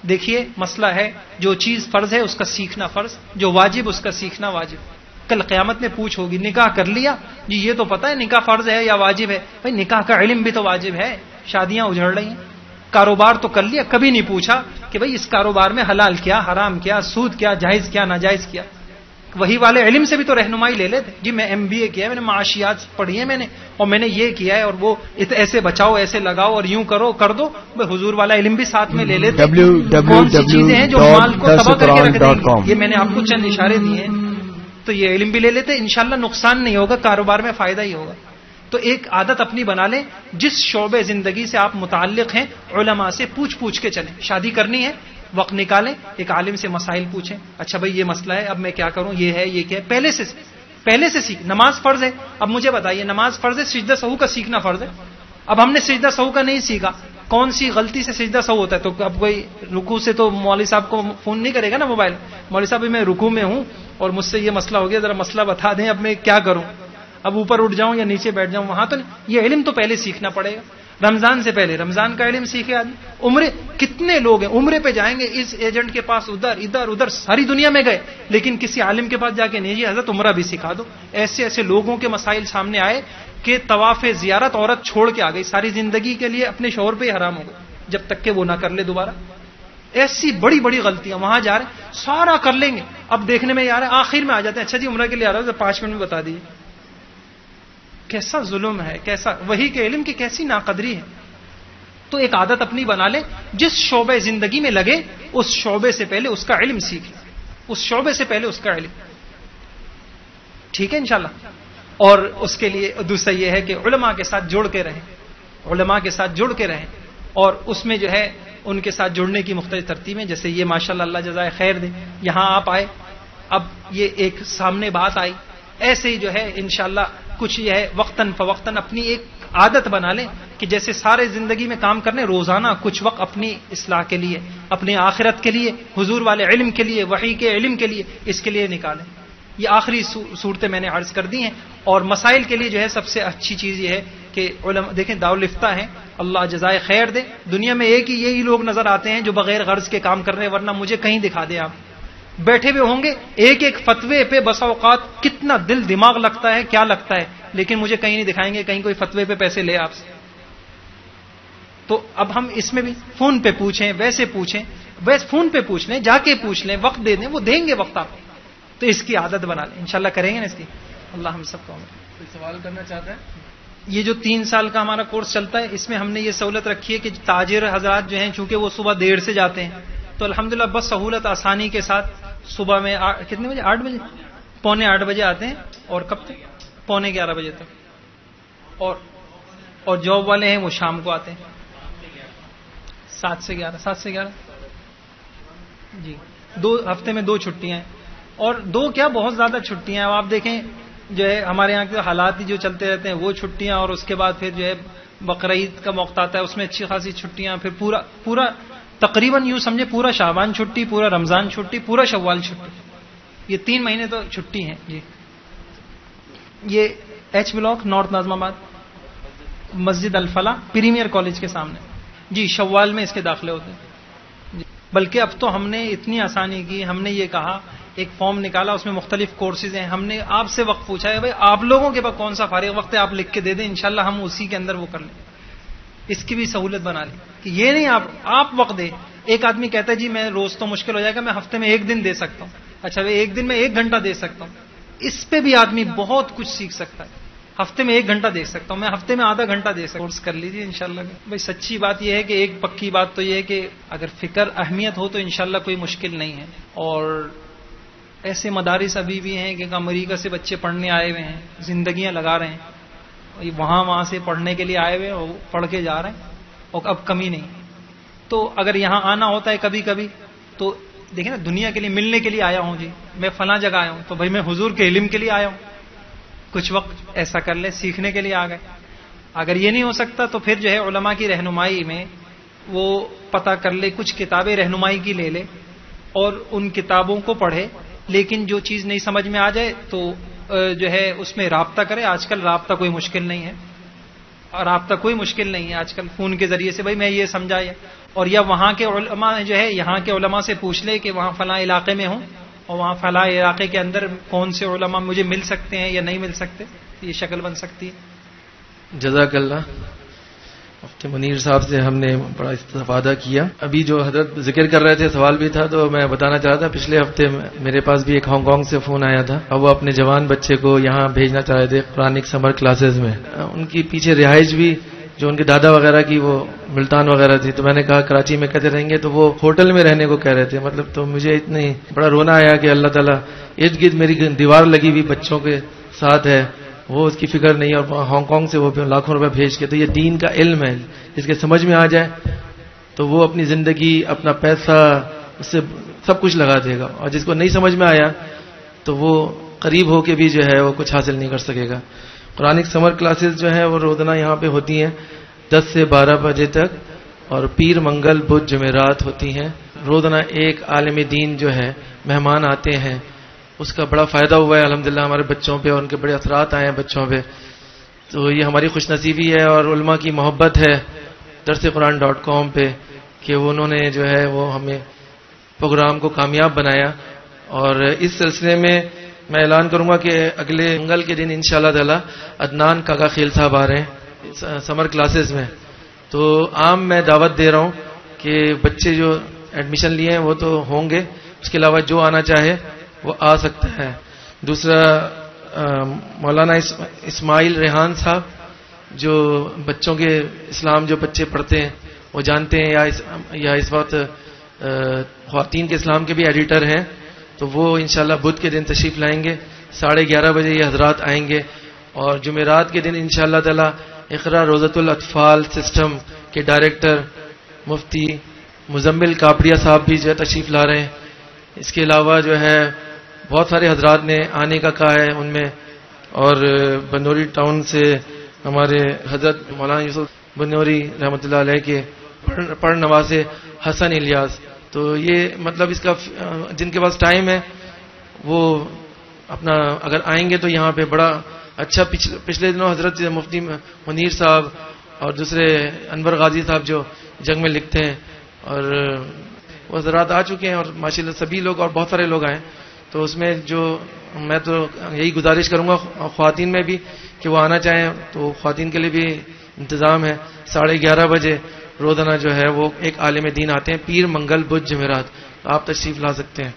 دیکھیے مسئلہ ہے، جو چیز فرض ہے اس کا سیکھنا فرض، جو واجب اس کا سیکھنا واجب. کل قیامت میں پوچھ ہوگی نکاح کر لیا جی، یہ تو پتہ ہے نکاح فرض ہے یا واجب ہے. بھائی نکاح کا علم بھی تو واجب ہے، شادیاں اجڑ رہی ہیں. کاروبار تو کر لیا، کبھی نہیں پوچھا کہ بھائی اس کاروبار میں حلال کیا، حرام کیا، سود کیا، جائز کیا، ناجائز کیا. وہی والے علم سے بھی تو رہنمائی لے لیتے. جی میں MBA کیا ہے، میں نے معاشیات پڑھی ہے میں نے، اور میں نے یہ کیا ہے، اور وہ ایسے بچاؤ ایسے لگاؤ اور یوں کرو کر دو. حضور والا علم بھی ساتھ میں لے لیتے. کون سی چیزیں ہیں جو مال کو تباہ کر کے رکھ دیں گے، یہ میں نے آپ کو چند اشارے دیے ہیں. تو یہ علم بھی لے لیتے، انشاءاللہ نقصان نہیں ہوگا، کاروبار میں فائدہ ہی ہوگا. تو ایک عادت اپنی بنا لیں، جس شعبے زندگی سے آپ متعلق ہیں علماء سے پوچھ کے چلیں. شادی کرنی ہے وقت نکالیں، ایک عالم سے مسائل پوچھیں. اچھا بھائی یہ مسئلہ ہے، اب میں کیا کروں، یہ ہے یہ کیا ہے، پہلے سے سیکھ. نماز فرض ہے، اب مجھے بتائیے نماز فرض ہے، سجدہ سہو کا سیکھنا فرض ہے. اب ہم نے سجدہ سہو کا نہیں سیکھا، کون سی غلطی سے سجدہ سہو ہوتا ہے. تو اب کوئی رکوع سے تو مولوی صاحب کو فون نہیں کرے گا نا موبائل، مولوی صاحب میں رکوع میں ہوں اور مجھ سے یہ مسئلہ ہو گیا، ذرا مسئلہ بتا دیں، اب میں کیا کروں، اب اوپر اٹھ جاؤں یا نیچے بیٹھ جاؤں. وہاں تو یہ علم تو پہلے سیکھنا پڑے گا. رمضان سے پہلے رمضان کا علم سیکھے آدمی. عمرے کتنے لوگ ہیں عمرے پہ جائیں گے، اس ایجنٹ کے پاس ادھر ساری دنیا میں گئے، لیکن کسی عالم کے پاس جا کے نہیں جی حضرت عمرہ بھی سکھا دو. ایسے لوگوں کے مسائل سامنے آئے کہ طواف زیارت عورت چھوڑ کے آ گئی، ساری زندگی کے لیے اپنے شوہر پہ ہی حرام ہو گئی جب تک کہ وہ نہ کر لے دوبارہ. ایسی بڑی بڑی غلطیاں، وہاں جا رہے ہیں سارا کر لیں گے، اب دیکھنے میں آ رہا ہے آخر میں آ جاتے ہیں اچھا جی عمرہ کے لیے آ رہا ہے 5 منٹ میں بتا دیجیے. کیسا ظلم ہے، کیسا وحی کے علم کی کیسی ناقدری ہے. تو ایک عادت اپنی بنا لے، جس شعبے زندگی میں لگے اس شعبے سے پہلے اس کا علم سیکھیں، اس شعبے سے پہلے اس کا علم. ٹھیک ہے انشاءاللہ. اور اس کے لیے دوسرا یہ ہے کہ علماء کے ساتھ جڑ کے رہیں، علماء کے ساتھ جڑ کے رہیں. اور اس میں جو ہے ان کے ساتھ جڑنے کی مختلف ترتیبیں، جیسے یہ ماشاءاللہ اللہ جزائے خیر دے، یہاں آپ آئے، اب یہ ایک سامنے بات آئی، ایسے ہی جو ہے انشاءاللہ کچھ یہ ہے وقتاً فوقتاً اپنی ایک عادت بنا لیں کہ جیسے سارے زندگی میں کام کرنے، روزانہ کچھ وقت اپنی اصلاح کے لیے، اپنی آخرت کے لیے، حضور والے علم کے لیے، وحی کے علم کے لیے، اس کے لیے نکالیں. یہ آخری صورتیں میں نے عرض کر دی ہیں. اور مسائل کے لیے جو ہے سب سے اچھی چیز یہ ہے کہ علماء دیکھیں دارالفتہ ہیں، اللہ جزائے خیر دے. دنیا میں ایک ہی یہی لوگ نظر آتے ہیں جو بغیر غرض کے کام کر رہے ہیں، ورنہ مجھے کہیں دکھا دیں آپ بیٹھے ہوئے ہوں گے ایک فتوے پہ بسا اوقات کتنا دل دماغ لگتا ہے، کیا لگتا ہے، لیکن مجھے کہیں نہیں دکھائیں گے کہیں کوئی فتوے پہ پیسے لے آپ سے. تو اب ہم اس میں بھی فون پہ پوچھیں، ویسے پوچھیں، فون پہ پوچھ لیں، جا کے پوچھ لیں، وقت دے دیں، وہ دیں گے وقت آپ. تو اس کی عادت بنا لیں، انشاءاللہ کریں گے نا اس کی. اللہ ہم سب کو. کوئی سوال کرنا چاہتا ہے؟ یہ جو 3 سال کا ہمارا کورس چلتا ہے، اس میں ہم نے یہ سہولت رکھی ہے کہ تاجر حضرات جو ہیں چونکہ وہ صبح دیر سے جاتے ہیں، تو الحمدللہ بس سہولت آسانی کے ساتھ صبح میں کتنے بجے، 8 بجے، 7:45 بجے آتے ہیں، اور کب تک 11:15 بجے تک. اور جاب والے ہیں وہ شام کو آتے ہیں 7 سے 11. جی 2 ہفتے میں 2 چھٹیاں ہیں، اور 2 کیا بہت زیادہ چھٹیاں ہیں. آپ دیکھیں جو ہے ہمارے یہاں کے حالات ہی جو چلتے رہتے ہیں، وہ چھٹیاں، اور اس کے بعد پھر جو ہے بقرعید کا موقع آتا ہے، اس میں اچھی خاصی چھٹیاں، پھر پورا تقریباً یوں سمجھے پورا شعبان چھٹی، پورا رمضان چھٹی، پورا شوال چھٹی. یہ 3 مہینے تو چھٹی ہیں. جی یہ ایچ بلاک نارتھ ناظم آباد، مسجد الفلاح، پریمیئر کالج کے سامنے. جی شوال میں اس کے داخلے ہوتے ہیں. جی بلکہ اب تو ہم نے اتنی آسانی کی، ہم نے یہ کہا ایک فارم نکالا، اس میں مختلف کورسز ہیں. ہم نے آپ سے وقت پوچھا ہے بھائی آپ لوگوں کے پاس کون سا فارغ وقت ہے، آپ لکھ کے دے دیں، انشاءاللہ ہم اسی کے اندر وہ کر لیں. اس کی بھی سہولت بنا لی کہ یہ نہیں آپ وقت دیں. ایک آدمی کہتا ہے جی میں روز تو مشکل ہو جائے گا، میں ہفتے میں 1 دن دے سکتا ہوں. اچھا بھائی 1 دن میں 1 گھنٹہ دے سکتا ہوں، اس پہ بھی آدمی بہت کچھ سیکھ سکتا ہے. ہفتے میں 1 گھنٹہ دے سکتا ہوں، میں ہفتے میں آدھا گھنٹہ دے سکتا ہوں. کورس کر لیجیے انشاءاللہ. بھائی سچی بات یہ ہے کہ ایک پکی بات تو یہ ہے کہ اگر فکر اہمیت ہو تو انشاءاللہ کوئی مشکل نہیں ہے. اور ایسے مدارس ابھی بھی ہیں کہ امریکہ سے بچے پڑھنے آئے ہوئے ہیں، زندگیاں لگا رہے ہیں، وہاں سے پڑھنے کے لیے آئے ہوئے ہیں، اور پڑھ کے جا رہے ہیں، اور اب کمی نہیں. تو اگر یہاں آنا ہوتا ہے کبھی کبھی تو دیکھیں نا، دنیا کے لیے ملنے کے لیے آیا ہوں جی، میں فلاں جگہ آیا ہوں، تو بھائی میں حضور کے علم کے لیے آیا ہوں، کچھ وقت ایسا کر لے، سیکھنے کے لیے آ گئے. اگر یہ نہیں ہو سکتا تو پھر جو ہے علماء کی رہنمائی میں وہ پتہ کر لے، کچھ کتابیں رہنمائی کی لے لے، اور ان کتابوں کو پڑھے. لیکن جو چیز نہیں سمجھ میں آ جائے تو جو ہے اس میں رابطہ کرے. آج کل رابطہ کوئی مشکل نہیں ہے، اور رابطہ کوئی مشکل نہیں ہے آج کل فون کے ذریعے سے. بھائی میں یہ سمجھا، اور یا وہاں کے علماء جو ہے یہاں کے علماء سے پوچھ لے کہ وہاں فلاں علاقے میں ہوں اور وہاں فلاں علاقے کے اندر کون سے علماء مجھے مل سکتے ہیں یا نہیں مل سکتے. یہ شکل بن سکتی ہے. جزاک اللہ. مفتی منیر صاحب سے ہم نے بڑا استفادہ کیا. ابھی جو حضرت ذکر کر رہے تھے سوال بھی تھا، تو میں بتانا چاہ رہا تھا پچھلے ہفتے میرے پاس بھی ایک ہانگ کانگ سے فون آیا تھا، اور وہ اپنے جوان بچے کو یہاں بھیجنا چاہ رہے تھے قرآنک سمر کلاسز میں. ان کی پیچھے رہائش بھی جو ان کے دادا وغیرہ کی وہ ملتان وغیرہ تھی، تو میں نے کہا کراچی میں کہتے رہیں گے، تو وہ ہوٹل میں رہنے کو کہہ رہے تھے. مطلب تو مجھے اتنی بڑا رونا آیا کہ اللہ تعالیٰ ارد گرد میری دیوار لگی ہوئی بچوں کے ساتھ ہے، وہ اس کی فکر نہیں، اور ہانگ کانگ سے وہ لاکھوں روپے بھیج کے. تو یہ دین کا علم ہے، جس کے سمجھ میں آ جائے تو وہ اپنی زندگی، اپنا پیسہ اس سے سب کچھ لگا دے گا، اور جس کو نہیں سمجھ میں آیا تو وہ قریب ہو کے بھی جو ہے وہ کچھ حاصل نہیں کر سکے گا. قرآنک سمر کلاسز جو ہے وہ روزانہ یہاں پہ ہوتی ہیں 10 سے 12 بجے تک، اور پیر منگل بدھ جمعرات ہوتی ہیں. روزانہ ایک عالم دین جو ہے مہمان آتے ہیں، اس کا بڑا فائدہ ہوا ہے الحمدللہ ہمارے بچوں پہ، اور ان کے بڑے اثرات آئے ہیں بچوں پہ. تو یہ ہماری خوش نصیبی ہے اور علماء کی محبت ہے درسقرآن.com پہ کہ انہوں نے جو ہے وہ ہمیں پروگرام کو کامیاب بنایا. اور اس سلسلے میں اعلان کروں گا کہ اگلے منگل کے دن انشاءاللہ تعالی عدنان کاکا خیل صاحب آ رہے ہیں سمر کلاسز میں. تو عام میں دعوت دے رہا ہوں کہ بچے جو ایڈمیشن لیے ہیں وہ تو ہوں گے، اس کے علاوہ جو آنا چاہے وہ آ سکتا ہے. دوسرا مولانا اسماعیل ریحان صاحب جو بچوں کے اسلام جو بچے پڑھتے ہیں وہ جانتے ہیں، یا اس وقت خواتین کے اسلام کے بھی ایڈیٹر ہیں، تو وہ انشاءاللہ بدھ کے دن تشریف لائیں گے. 11:30 بجے یہ حضرات آئیں گے. اور جمعرات کے دن انشاءاللہ تعالی اقرا روزۃ الاطفال سسٹم کے ڈائریکٹر مفتی مزمل کاپڑیا صاحب بھی جو ہے تشریف لا رہے ہیں. اس کے علاوہ جو ہے بہت سارے حضرات نے آنے کا کہا ہے ان میں، اور بنوری ٹاؤن سے ہمارے حضرت مولانا یوسف بنوری رحمۃ اللہ علیہ کے پڑھ نواز حسن الیاس. تو یہ مطلب اس کا جن کے پاس ٹائم ہے وہ اپنا اگر آئیں گے تو یہاں پہ بڑا اچھا. پچھلے دنوں حضرت مفتی منیر صاحب اور دوسرے انور غازی صاحب جو جنگ میں لکھتے ہیں، اور وہ حضرات آ چکے ہیں، اور ماشاءاللہ سبھی لوگ اور بہت سارے لوگ آئے. تو اس میں جو میں تو یہی گزارش کروں گا خواتین میں بھی کہ وہ آنا چاہیں تو خواتین کے لیے بھی انتظام ہے. 11:30 بجے روزانہ جو ہے وہ ایک عالم دین آتے ہیں پیر منگل بدھ جمعرات. آپ تشریف لا سکتے ہیں.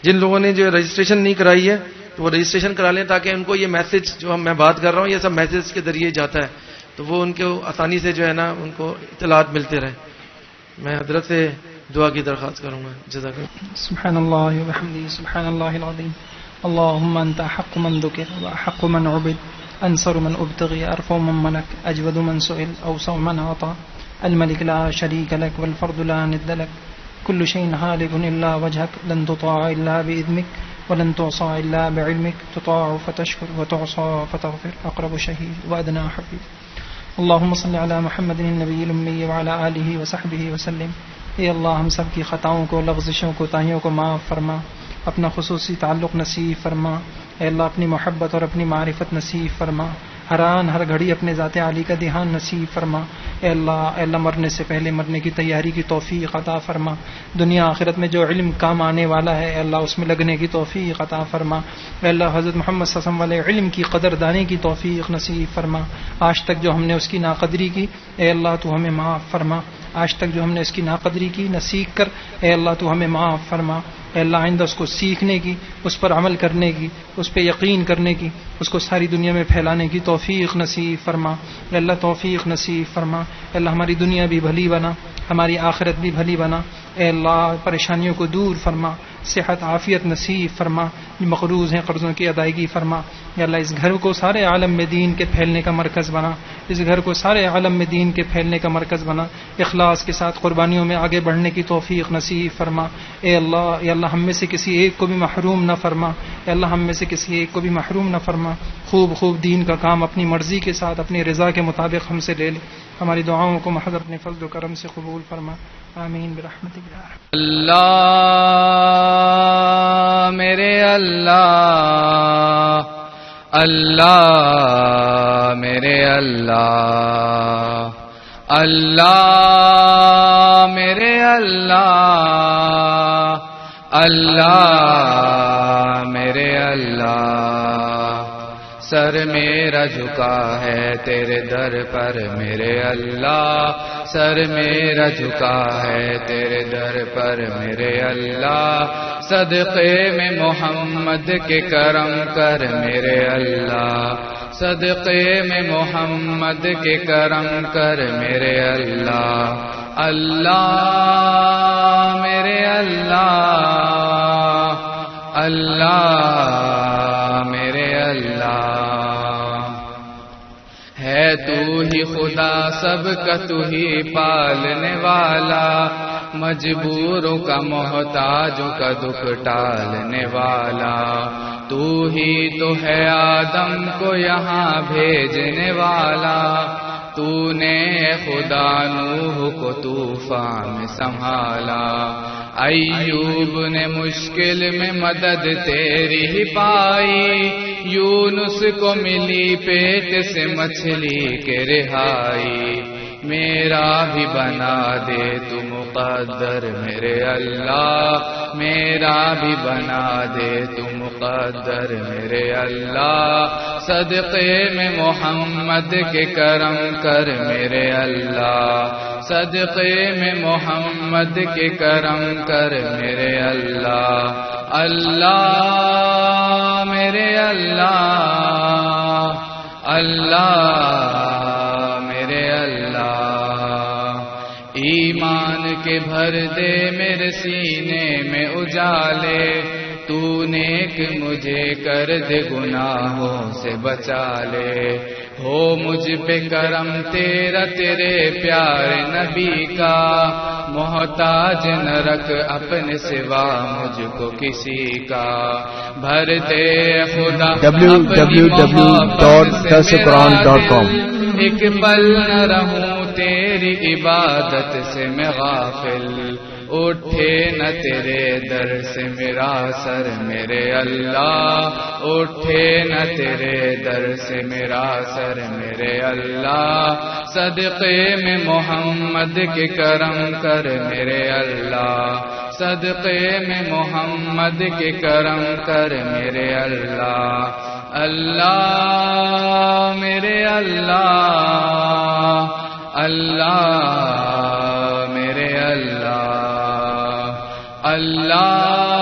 جن لوگوں نے جو رجسٹریشن نہیں کرائی ہے تو وہ رجسٹریشن کرا لیں، تاکہ ان کو یہ میسج جو میں بات کر رہا ہوں یہ سب میسج کے ذریعے جاتا ہے، تو وہ ان کو آسانی سے جو ہے نا ان کو اطلاعات ملتے رہے. میں حضرت سے دعا کی درخواست کروں گا. جزاک اللہ. سبحان اللہ و بحمدہ سبحان اللہ العظیم. اللهم انت حق من ذکر وحق من عبد انصر من ابتغي ارفع من ملك اجود من سئل اوسع من عطى الملك لا شريك لك والفرد لا ند لك كل شيء هالك الا وجهك لن تطاع الا باذنك ولن تعصى الا بعلمك تطاع فتشكر وتعصى فتغفر اقرب شهيد وادنى حبيب. اللهم صل على محمد النبي الامي وعلى اله وصحبه وسلم. اے اللہ ہم سب کی خطاؤں کو، لغزشوں کو، تاہیوں کو معاف فرما، اپنا خصوصی تعلق نصیب فرما. اے اللہ اپنی محبت اور اپنی معرفت نصیب فرما. ہر آن ہر گھڑی اپنے ذات عالی کا دھیان نصیب فرما. اے اللہ مرنے سے پہلے مرنے کی تیاری کی توفیق عطا فرما. دنیا آخرت میں جو علم کام آنے والا ہے اے اللہ اس میں لگنے کی توفیق عطا فرما. اے اللہ حضرت محمد صلی اللہ علیہ وسلم والے علم کی قدر دانے کی توفیق نصیب فرما. آج تک جو ہم نے اس کی ناقدری کی اے اللہ تو ہمیں معاف فرما. آج تک جو ہم نے اس کی ناقدری کی نہ سیکھ کر اے اللہ تو ہمیں معاف فرما. اے اللہ آئندہ اس کو سیکھنے کی، اس پر عمل کرنے کی، اس پہ یقین کرنے کی، اس کو ساری دنیا میں پھیلانے کی توفیق نصیب فرما. اے اللہ توفیق نصیب فرما. اے اللہ ہماری دنیا بھی بھلی بنا، ہماری آخرت بھی بھلی بنا. اے اللہ پریشانیوں کو دور فرما، صحت عافیت نصیب فرما. جو مقروض ہیں قرضوں کی ادائیگی فرما. اے اللہ اس گھر کو سارے عالم میں دین کے پھیلنے کا مرکز بنا. اس گھر کو سارے عالم میں دین کے پھیلنے کا مرکز بنا. اخلاص کے ساتھ قربانیوں میں آگے بڑھنے کی توفیق نصیب فرما. اے اللہ ہم میں سے کسی ایک کو بھی محروم نہ فرما. اے اللہ ہم میں سے کسی ایک کو بھی محروم نہ فرما، خوب خوب دین کا کام اپنی مرضی کے ساتھ اپنی رضا کے مطابق ہم سے لے لے، ہماری دعاؤں کو محض اپنے فضل و کرم سے قبول فرما، آمین برحمتک یا ارحم۔ اللہ میرے اللہ، اللہ میرے اللہ، اللہ میرے اللہ، اللہ میرے اللہ، سر میرا جھکا ہے تیرے در پر میرے اللہ، سر میرا جھکا ہے تیرے در پر میرے اللہ، صدقے میں محمد کے کرم کر میرے اللہ، صدقے میں محمد کے کرم کر میرے اللہ، اللہ میرے اللہ، اللہ میرے اللہ، ہے تو ہی خدا سب کا تو ہی پالنے والا، مجبوروں کا محتاجوں کا دکھ ٹالنے والا، تو ہی تو ہے آدم کو یہاں بھیجنے والا، تو نے خدا نوح کو طوفان میں سنبھالا، ایوب نے مشکل میں مدد تیری ہی پائی، یونس کو ملی پیٹ سے مچھلی کے رہائی، میرا بھی بنا دے تو مقدر میرے اللہ، میرا بھی بنا دے تو مقدر میرے اللہ، صدقے میں محمد کے کرم کر میرے اللہ، صدقے میں محمد کے کرم کر میرے اللہ، اللہ میرے اللہ، اللہ میرے اللہ، ایمان کے بھر دے میرے سینے میں اجالے، تو نیک مجھے کر دے گناہوں سے بچا لے، ہو مجھ پہ کرم تیرا تیرے پیارے نبی کا، محتاج نہ رکھ اپنے سوا مجھ کو کسی کا، بھر دے خدا www.darsulquran.com۔ ایک پل نہ رہوں تیری عبادت سے میں غافل، اٹھے نہ تیرے در سے میرا سر میرے اللہ، اٹھے نہ تیرے در سے میرا سر میرے اللہ، صدقے میں محمد کے کرم کر میرے اللہ، صدقے میں محمد کے کرم کر میرے اللہ، اللہ میرے اللہ، اللہ میرے اللہ، اللہ